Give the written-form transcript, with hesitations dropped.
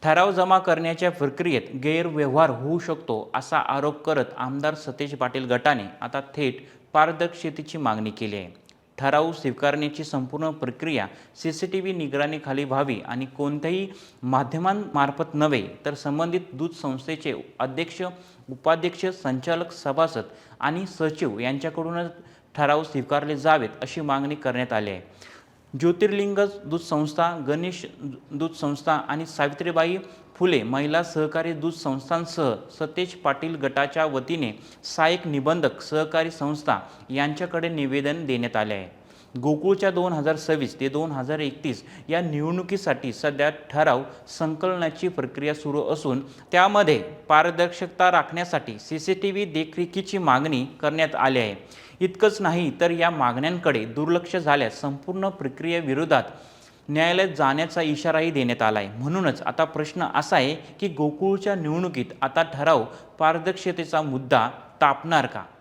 ठराव जमा करण्याच्या प्रक्रियेत गैरव्यवहार होऊ शकतो असा आरोप करत आमदार सतेज पाटील गटाने आता थेट पारदर्शकतेची मागणी केली आहे। ठराव स्वीकारण्याची संपूर्ण प्रक्रिया CCTV निगराणीखाली व्हावी आणि कोणत्याही माध्यमांमार्फत नव्हे तर संबंधित दूध संस्थेचे अध्यक्ष, उपाध्यक्ष, संचालक, सभासद आणि सचिव यांच्याकडूनच ठराव स्वीकारले जावेत अशी मागणी करण्यात आली आहे। ज्योतिर्लिंग दूध संस्था, गणेश दूध संस्था आणि सावित्रीबाई फुले महिला सहकारी दूध संस्थांसह सतेज पाटील गटाच्या वतीने सहाय्यक निबंधक सहकारी संस्था यांच्याकडे निवेदन देण्यात आले आहे। गोकुळच्या 2026 ते 2031 या निवडणुकीसाठी सध्या ठराव संकलनाची प्रक्रिया सुरू असून त्यामध्ये पारदर्शकता राखण्यासाठी CCTV देखरेखीची मागणी करण्यात आली आहे। इतकंच नाही तर या मागण्यांकडे दुर्लक्ष झाल्यास संपूर्ण प्रक्रियेविरोधात न्यायालयात जाण्याचा इशाराही देण्यात आला आहे। म्हणूनच आता प्रश्न असा आहे की गोकुळच्या निवडणुकीत आता ठराव पारदर्शकतेचा मुद्दा तापणार का?